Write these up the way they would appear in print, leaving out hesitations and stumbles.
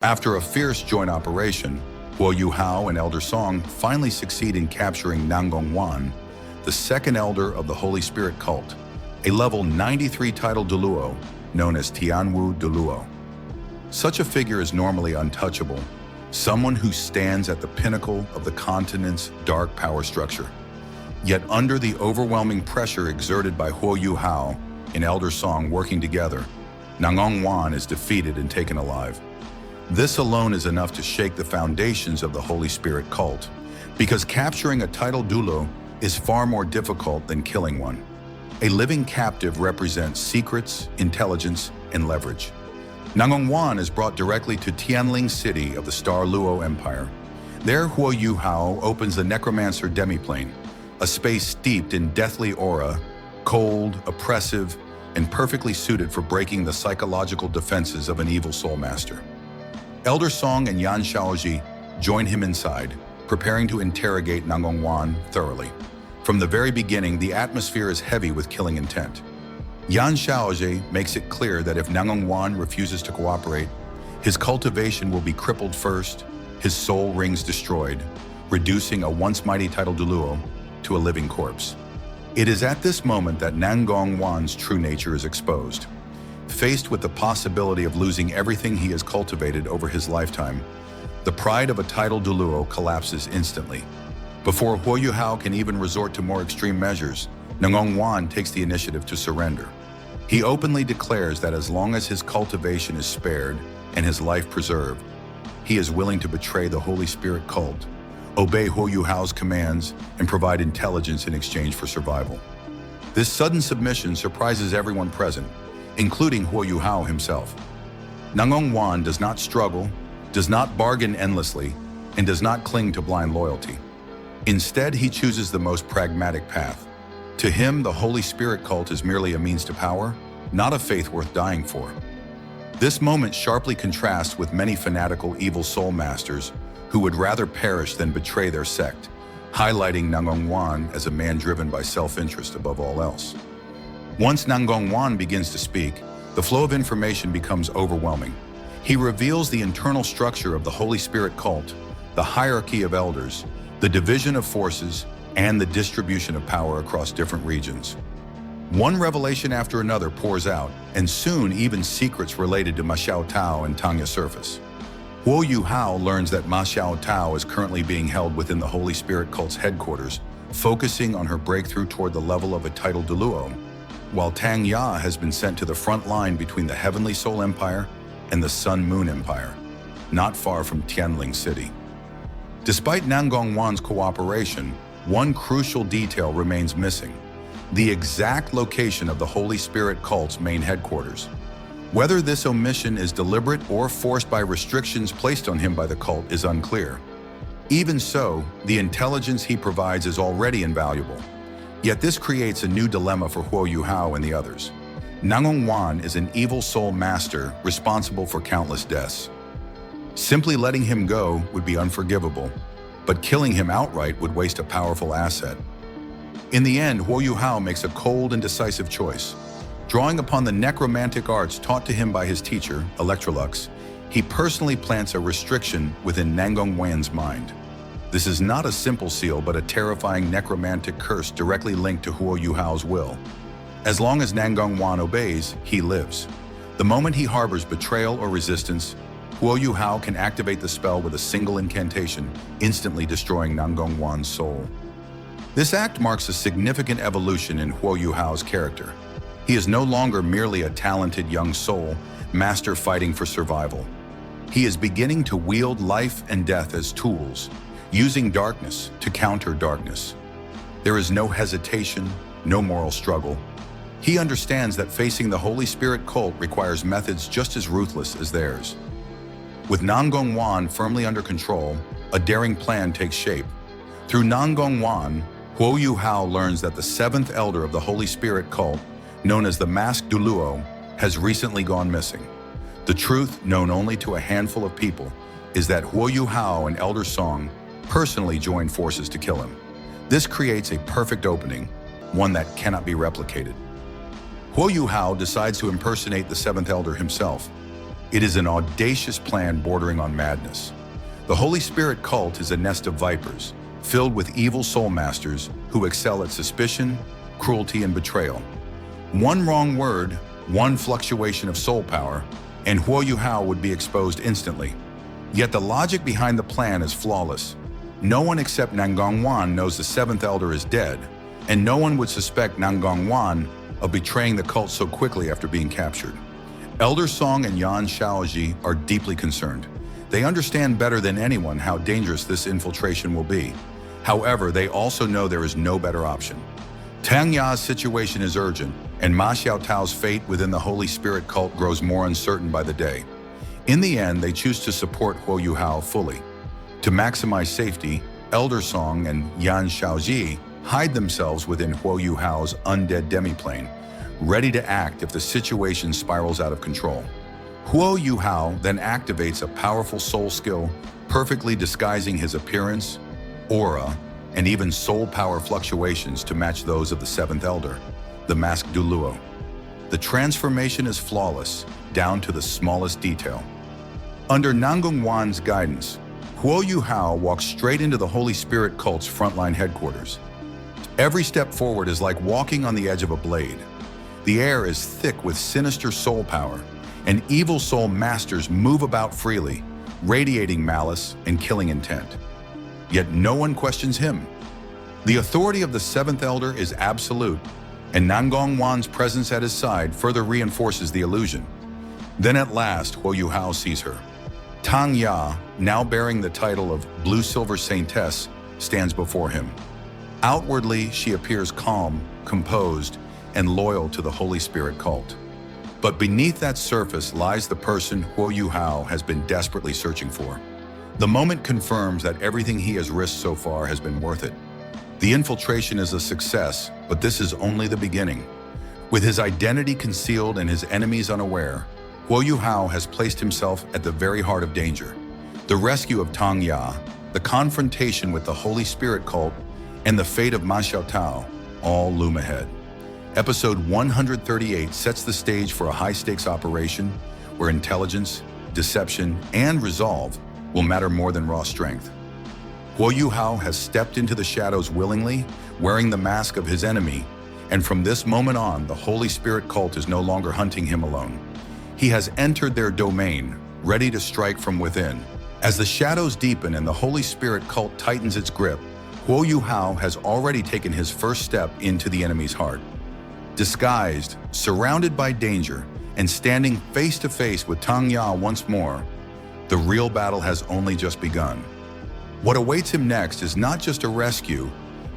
After a fierce joint operation, Huo Yuhao and Elder Song finally succeed in capturing Nangong Wan, the second elder of the Holy Spirit cult, a level 93 title Douluo known as Tianwu Douluo. Such a figure is normally untouchable, someone who stands at the pinnacle of the continent's dark power structure. Yet under the overwhelming pressure exerted by Huo Yuhao and Elder Song working together, Nangong Wan is defeated and taken alive. This alone is enough to shake the foundations of the Holy Spirit cult, because capturing a title Douluo is far more difficult than killing one. A living captive represents secrets, intelligence, and leverage. Nangong Wan is brought directly to Tianling City of the Star Luo Empire. There, Huo Yuhao opens the necromancer demiplane, a space steeped in deathly aura, cold, oppressive, and perfectly suited for breaking the psychological defenses of an evil soul master. Elder Song and Yan Shaozhe join him inside, preparing to interrogate Nangong Wan thoroughly. From the very beginning, the atmosphere is heavy with killing intent. Yan Shaozhe makes it clear that if Nangong Wan refuses to cooperate, his cultivation will be crippled first, his soul rings destroyed, reducing a once mighty title Douluo to a living corpse. It is at this moment that Nangong Wan's true nature is exposed. Faced with the possibility of losing everything he has cultivated over his lifetime, the pride of a title Douluo collapses instantly. Before Huo Yuhao can even resort to more extreme measures, Nangong Wan takes the initiative to surrender. He openly declares that as long as his cultivation is spared and his life preserved, he is willing to betray the Holy Spirit cult, obey Huo Yuhao's commands, and provide intelligence in exchange for survival. This sudden submission surprises everyone present, including Huo Yuhao himself. Nangong Wan does not struggle, does not bargain endlessly, and does not cling to blind loyalty. Instead, he chooses the most pragmatic path. To him, the Holy Spirit cult is merely a means to power, not a faith worth dying for. This moment sharply contrasts with many fanatical evil soul masters who would rather perish than betray their sect, highlighting Nangong Wan as a man driven by self-interest above all else. Once Nangong Wan begins to speak, the flow of information becomes overwhelming. He reveals the internal structure of the Holy Spirit cult, the hierarchy of elders, the division of forces, and the distribution of power across different regions. One revelation after another pours out, and soon even secrets related to Ma Xiaotao and Tang Ya surface. Huo Yuhao learns that Ma Xiaotao is currently being held within the Holy Spirit cult's headquarters, focusing on her breakthrough toward the level of a title Douluo, while Tang Ya has been sent to the front line between the Heavenly Soul Empire and the Sun Moon Empire, not far from Tianling City. Despite Nangong Wan's cooperation, one crucial detail remains missing: the exact location of the Holy Spirit cult's main headquarters. Whether this omission is deliberate or forced by restrictions placed on him by the cult is unclear. Even so, the intelligence he provides is already invaluable. Yet this creates a new dilemma for Huo Yuhao and the others. Nangong Wan is an evil soul master responsible for countless deaths. Simply letting him go would be unforgivable, but killing him outright would waste a powerful asset. In the end, Huo Yuhao makes a cold and decisive choice. Drawing upon the necromantic arts taught to him by his teacher, Electrolux, he personally plants a restriction within Nangong Wan's mind. This is not a simple seal, but a terrifying necromantic curse directly linked to Huo Yuhao's will. As long as Nangong Wan obeys, he lives. The moment he harbors betrayal or resistance, Huo Yuhao can activate the spell with a single incantation, instantly destroying Nangong Wan's soul. This act marks a significant evolution in Huo Yuhao's character. He is no longer merely a talented young soul, master fighting for survival. He is beginning to wield life and death as tools, using darkness to counter darkness. There is no hesitation, no moral struggle. He understands that facing the Holy Spirit cult requires methods just as ruthless as theirs. With Nangong Wan firmly under control, a daring plan takes shape. Through Nangong Wan, Huo Yuhao learns that the seventh elder of the Holy Spirit cult, known as the Masked Douluo, has recently gone missing. The truth, known only to a handful of people, is that Huo Yuhao and Elder Song personally joined forces to kill him. This creates a perfect opening, one that cannot be replicated. Huo Yuhao decides to impersonate the seventh elder himself. It is an audacious plan bordering on madness. The Holy Spirit cult is a nest of vipers, filled with evil soul masters who excel at suspicion, cruelty, and betrayal. One wrong word, one fluctuation of soul power, and Huo Yuhao would be exposed instantly. Yet the logic behind the plan is flawless. No one except Nangong Wan knows the seventh elder is dead, and no one would suspect Nangong Wan of betraying the cult so quickly after being captured. Elder Song and Yan Shaozhe are deeply concerned. They understand better than anyone how dangerous this infiltration will be. However, they also know there is no better option. Tang Ya's situation is urgent, and Ma Xiaotao's fate within the Holy Spirit cult grows more uncertain by the day. In the end, they choose to support Huo Yuhao fully. To maximize safety, Elder Song and Yan Shaozhe hide themselves within Huo Yuhao's undead demiplane, ready to act if the situation spirals out of control. Huo Yuhao then activates a powerful soul skill, perfectly disguising his appearance, aura, and even soul power fluctuations to match those of the seventh elder, the Masked Douluo. The transformation is flawless, down to the smallest detail. Under Nangong Wan's guidance, Huo Yuhao walks straight into the Holy Spirit cult's frontline headquarters. Every step forward is like walking on the edge of a blade. The air is thick with sinister soul power, and evil soul masters move about freely, radiating malice and killing intent. Yet no one questions him. The authority of the seventh elder is absolute, and Nangong Wan's presence at his side further reinforces the illusion. Then at last, Huo Yuhao sees her. Tang Ya, now bearing the title of Blue Silver Saintess, stands before him. Outwardly, she appears calm, composed, and loyal to the Holy Spirit cult. But beneath that surface lies the person Huo Yuhao has been desperately searching for. The moment confirms that everything he has risked so far has been worth it. The infiltration is a success, but this is only the beginning. With his identity concealed and his enemies unaware, Huo Yuhao has placed himself at the very heart of danger. The rescue of Tang Ya, the confrontation with the Holy Spirit cult, and the fate of Ma Xiaotao all loom ahead. Episode 138 sets the stage for a high-stakes operation where intelligence, deception, and resolve will matter more than raw strength. Huo Yuhao has stepped into the shadows willingly, wearing the mask of his enemy, and from this moment on, the Holy Spirit cult is no longer hunting him alone. He has entered their domain, ready to strike from within. As the shadows deepen and the Holy Spirit cult tightens its grip, Huo Yuhao has already taken his first step into the enemy's heart. Disguised, surrounded by danger, and standing face to face with Tang Ya once more, the real battle has only just begun. What awaits him next is not just a rescue,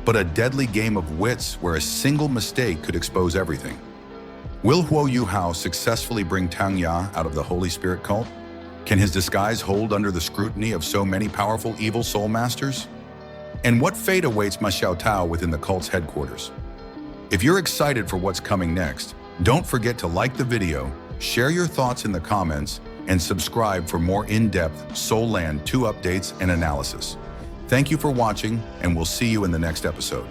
but a deadly game of wits where a single mistake could expose everything. Will Huo Yuhao successfully bring Tang Ya out of the Holy Spirit cult? Can his disguise hold under the scrutiny of so many powerful evil soul masters? And what fate awaits Ma Xiaotao within the cult's headquarters? If you're excited for what's coming next, don't forget to like the video, share your thoughts in the comments, and subscribe for more in-depth Soul Land 2 updates and analysis. Thank you for watching, and we'll see you in the next episode.